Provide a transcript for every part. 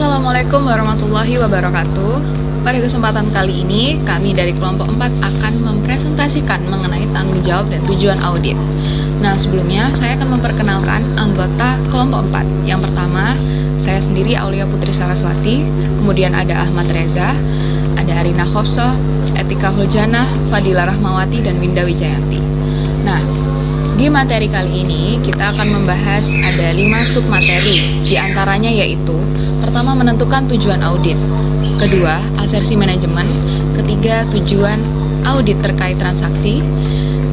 Assalamualaikum warahmatullahi wabarakatuh. Pada kesempatan kali ini, kami dari kelompok 4 akan mempresentasikan mengenai tanggung jawab dan tujuan audit. Nah, sebelumnya saya akan memperkenalkan anggota kelompok 4. Yang pertama, saya sendiri Aulia Putri Saraswati, kemudian ada Ahmad Reza, ada Arina Khopso, Etika Huljana, Fadila Rahmawati, dan Winda Wijayanti. Nah, di materi kali ini kita akan membahas ada 5 submateri, di antaranya yaitu pertama, menentukan tujuan audit, kedua, asersi manajemen, ketiga, tujuan audit terkait transaksi,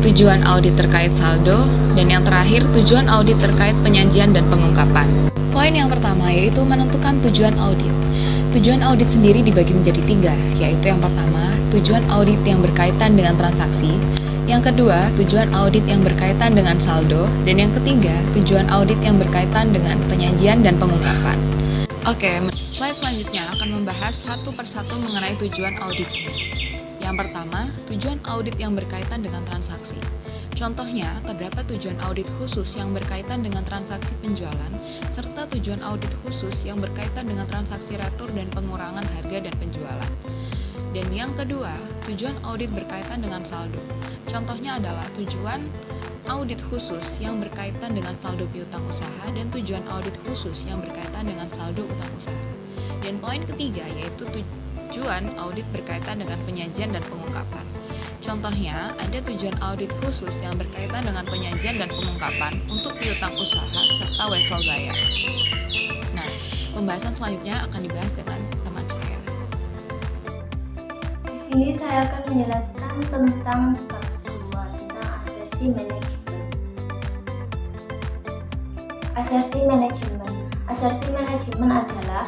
tujuan audit terkait saldo, dan yang terakhir, tujuan audit terkait penyajian dan pengungkapan. Poin yang pertama yaitu menentukan tujuan audit. Tujuan audit sendiri dibagi menjadi 3, yaitu yang pertama, tujuan audit yang berkaitan dengan transaksi, yang kedua, tujuan audit yang berkaitan dengan saldo, dan yang ketiga, tujuan audit yang berkaitan dengan penyajian dan pengungkapan. Oke, slide selanjutnya akan membahas satu persatu mengenai tujuan audit. Yang pertama, tujuan audit yang berkaitan dengan transaksi. Contohnya, terdapat tujuan audit khusus yang berkaitan dengan transaksi penjualan, serta tujuan audit khusus yang berkaitan dengan transaksi retur dan pengurangan harga dan penjualan. Dan yang kedua, tujuan audit berkaitan dengan saldo. Contohnya adalah tujuan audit khusus yang berkaitan dengan saldo piutang usaha dan tujuan audit khusus yang berkaitan dengan saldo utang usaha. Dan poin ketiga yaitu tujuan audit berkaitan dengan penyajian dan pengungkapan. Contohnya, ada tujuan audit khusus yang berkaitan dengan penyajian dan pengungkapan untuk piutang usaha serta wesel bayar. Nah, pembahasan selanjutnya akan dibahas dengan teman saya. Di sini saya akan menjelaskan tentang bab 2 tentang asersi manajemen. Asersi manajemen adalah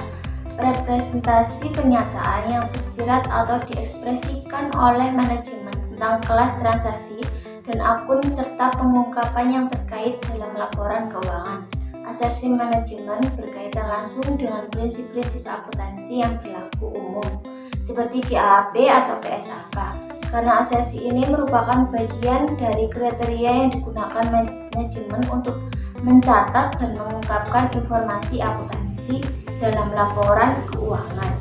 representasi penyataan yang tersirat atau diekspresikan oleh manajemen tentang kelas transaksi dan akun serta pengungkapan yang terkait dalam laporan keuangan. Asersi manajemen berkaitan langsung dengan prinsip-prinsip akuntansi yang berlaku umum, seperti GAAP atau PSAK. Karena asersi ini merupakan bagian dari kriteria yang digunakan manajemen untuk mencatat dan mengungkapkan informasi akuntansi dalam laporan keuangan.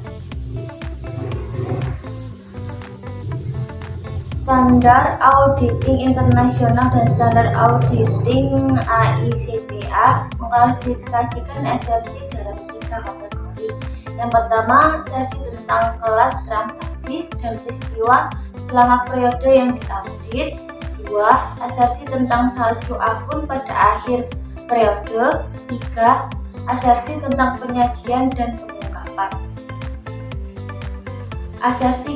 Standar Auditing Internasional dan Standar Auditing AICPA mengklasifikasikan asersi dalam 3 kategori. Yang pertama, asersi tentang kelas transaksi dan peristiwa selama periode yang diaudit. 2. Asersi tentang saldo akun pada akhir periode. 3. Asersi tentang penyajian dan pengungkapan. Asersi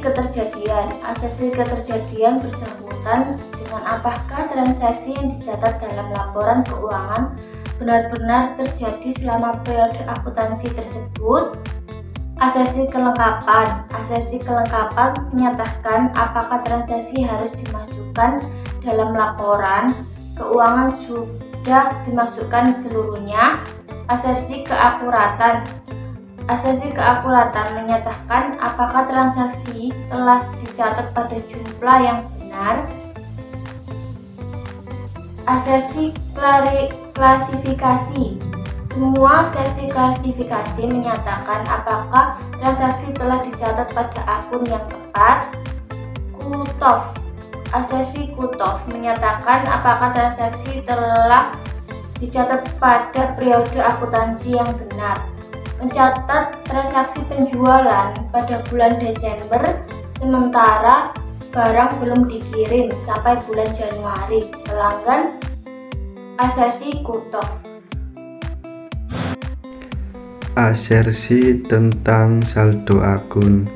keterjadian bersangkutan dengan apakah transaksi yang dicatat dalam laporan keuangan benar-benar terjadi selama periode akuntansi tersebut. Asersi kelengkapan menyatakan apakah transaksi harus dimasukkan dalam laporan keuangan sudah dimasukkan seluruhnya. Asersi keakuratan menyatakan apakah transaksi telah dicatat pada jumlah yang benar. Asersi klasifikasi. Semua asersi klasifikasi menyatakan apakah transaksi telah dicatat pada akun yang tepat. Asersi cut-off menyatakan apakah transaksi telah dicatat pada periode akuntansi yang benar. Mencatat transaksi penjualan pada bulan Desember sementara barang belum dikirim sampai bulan Januari. Pelanggan. Asersi cut-off. Asersi tentang saldo akun.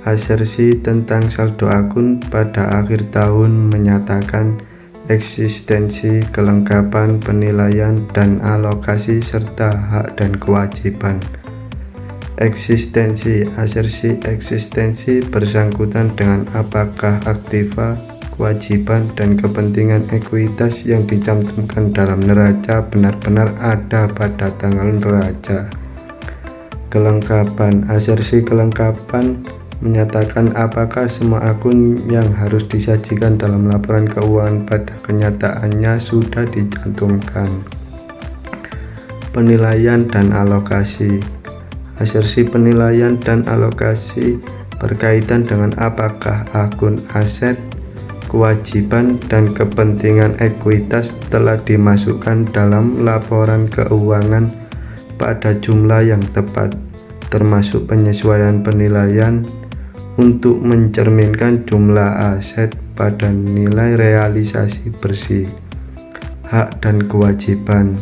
Asersi tentang saldo akun pada akhir tahun menyatakan eksistensi, kelengkapan, penilaian, dan alokasi serta hak dan kewajiban. Asersi eksistensi bersangkutan dengan apakah aktiva, kewajiban, dan kepentingan ekuitas yang dicantumkan dalam neraca benar-benar ada pada tanggal neraca. Asersi kelengkapan menyatakan apakah semua akun yang harus disajikan dalam laporan keuangan pada kenyataannya sudah dicantumkan. Penilaian dan alokasi. Asersi penilaian dan alokasi berkaitan dengan apakah akun aset, kewajiban, dan kepentingan ekuitas telah dimasukkan dalam laporan keuangan pada jumlah yang tepat, termasuk penyesuaian penilaian untuk mencerminkan jumlah aset pada nilai realisasi bersih. Hak dan kewajiban.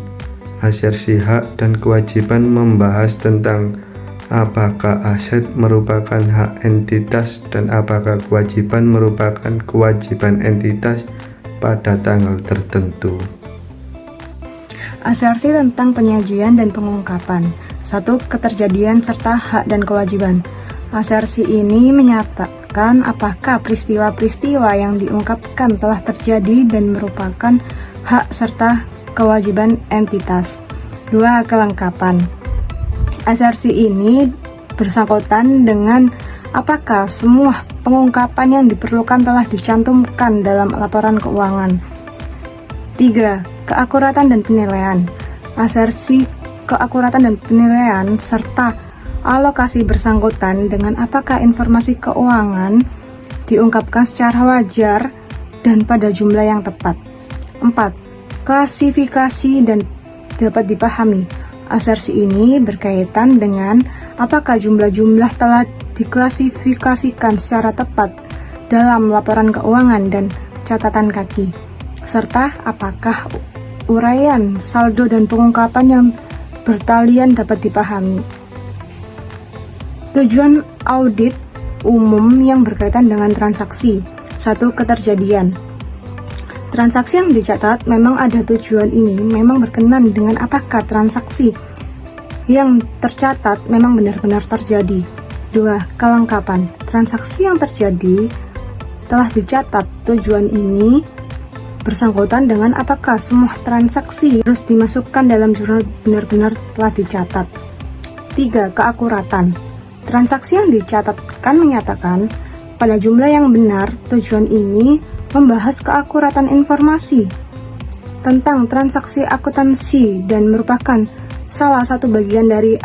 Asersi hak dan kewajiban membahas tentang apakah aset merupakan hak entitas dan apakah kewajiban merupakan kewajiban entitas pada tanggal tertentu. Asersi tentang penyajian dan pengungkapan. 1. Keterjadian serta hak dan kewajiban. Asersi ini menyatakan apakah peristiwa-peristiwa yang diungkapkan telah terjadi dan merupakan hak serta kewajiban entitas. 2. Kelengkapan. Asersi ini bersangkutan dengan apakah semua pengungkapan yang diperlukan telah dicantumkan dalam laporan keuangan. 3. Keakuratan dan penilaian. Asersi keakuratan dan penilaian serta alokasi bersangkutan dengan apakah informasi keuangan diungkapkan secara wajar dan pada jumlah yang tepat. 4. Klasifikasi dan dapat dipahami. Asersi ini berkaitan dengan apakah jumlah-jumlah telah diklasifikasikan secara tepat dalam laporan keuangan dan catatan kaki, serta apakah uraian, saldo, dan pengungkapan yang bertalian dapat dipahami. Tujuan audit umum yang berkaitan dengan transaksi. 1. Keterjadian. Transaksi yang dicatat memang ada tujuan ini memang berkenan dengan apakah transaksi yang tercatat memang benar-benar terjadi. 2. Kelengkapan. Transaksi yang terjadi telah dicatat tujuan ini bersangkutan dengan apakah semua transaksi harus dimasukkan dalam jurnal benar-benar telah dicatat. 3. Keakuratan. Transaksi yang dicatatkan menyatakan pada jumlah yang benar. Tujuan ini membahas keakuratan informasi tentang transaksi akuntansi dan merupakan salah satu bagian dari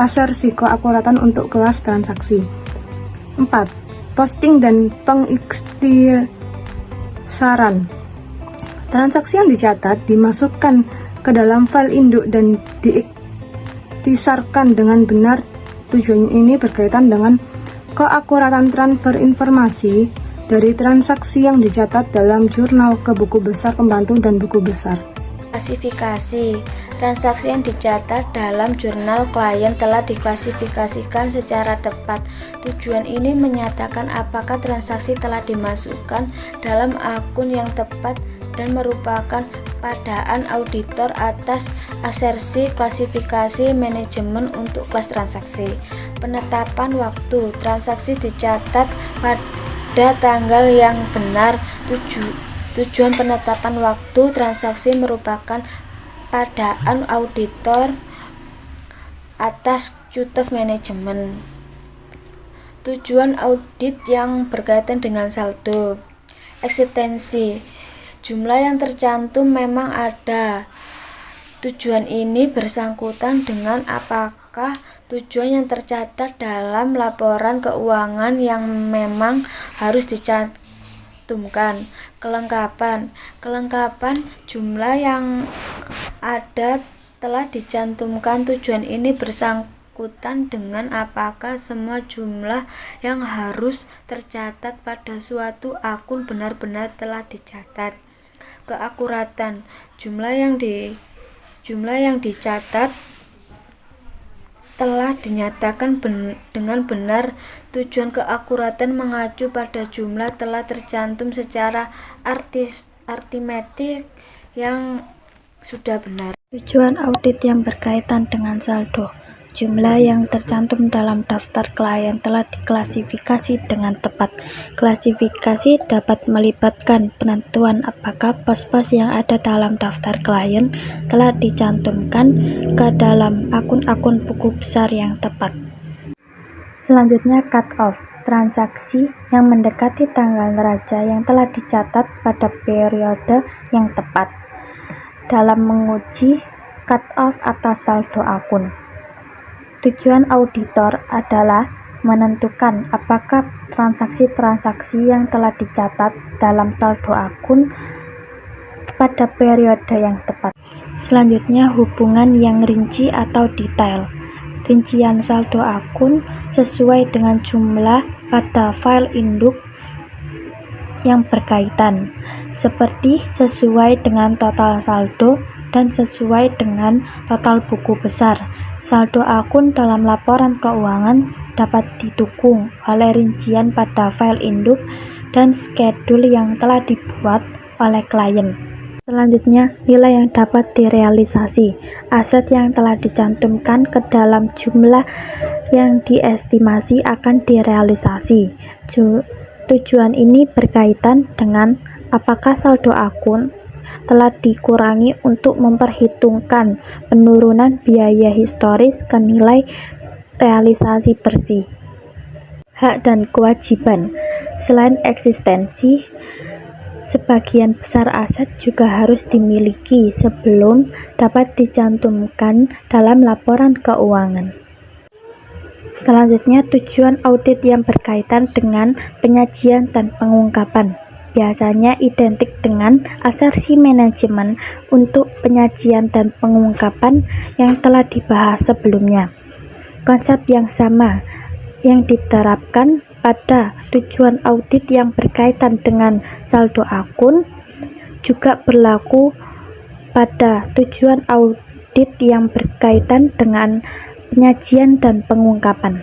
asersi keakuratan untuk kelas transaksi. 4. Posting dan pengikhtisaran. Transaksi yang dicatat dimasukkan ke dalam file induk dan diikhtisarkan dengan benar. Tujuan ini berkaitan dengan keakuratan transfer informasi dari transaksi yang dicatat dalam jurnal ke buku besar pembantu dan buku besar. Klasifikasi. Transaksi yang dicatat dalam jurnal klien telah diklasifikasikan secara tepat. Tujuan ini menyatakan apakah transaksi telah dimasukkan dalam akun yang tepat dan merupakan padaan auditor atas asersi klasifikasi manajemen untuk kelas transaksi. Penetapan waktu. Transaksi dicatat pada tanggal yang benar. Tujuan penetapan waktu transaksi merupakan padaan auditor atas cutof manajemen. Tujuan audit yang berkaitan dengan saldo. Eksistensi. Jumlah yang tercantum memang ada. Tujuan ini bersangkutan dengan apakah tujuan yang tercatat dalam laporan keuangan yang memang harus dicantumkan. Kelengkapan. Jumlah yang ada telah dicantumkan. Tujuan ini bersangkutan dengan apakah semua jumlah yang harus tercatat pada suatu akun benar-benar telah dicatat. Keakuratan. Jumlah yang dicatat telah dinyatakan dengan benar. Tujuan keakuratan mengacu pada jumlah telah tercantum secara aritmetik yang sudah benar. Tujuan audit yang berkaitan dengan saldo. Jumlah yang tercantum dalam daftar klien telah diklasifikasi dengan tepat. Klasifikasi dapat melibatkan penentuan apakah pos-pos yang ada dalam daftar klien telah dicantumkan ke dalam akun-akun buku besar yang tepat. Selanjutnya, cut-off. Transaksi yang mendekati tanggal neraca yang telah dicatat pada periode yang tepat. Dalam menguji cut-off atas saldo akun. Tujuan auditor adalah menentukan apakah transaksi-transaksi yang telah dicatat dalam saldo akun pada periode yang tepat. Selanjutnya, hubungan yang rinci atau detail. Rincian saldo akun sesuai dengan jumlah pada file induk yang berkaitan, seperti sesuai dengan total saldo dan sesuai dengan total buku besar. Saldo akun dalam laporan keuangan dapat didukung oleh rincian pada file induk dan skedul yang telah dibuat oleh klien. Selanjutnya, nilai yang dapat direalisasi. Aset yang telah dicantumkan ke dalam jumlah yang diestimasi akan direalisasi. Tujuan ini berkaitan dengan apakah saldo akun telah dikurangi untuk memperhitungkan penurunan biaya historis ke nilai realisasi bersih. Hak dan kewajiban. Selain eksistensi, sebagian besar aset juga harus dimiliki sebelum dapat dicantumkan dalam laporan keuangan. Selanjutnya, tujuan audit yang berkaitan dengan penyajian dan pengungkapan biasanya identik dengan asersi manajemen untuk penyajian dan pengungkapan yang telah dibahas sebelumnya. Konsep yang sama yang diterapkan pada tujuan audit yang berkaitan dengan saldo akun juga berlaku pada tujuan audit yang berkaitan dengan penyajian dan pengungkapan.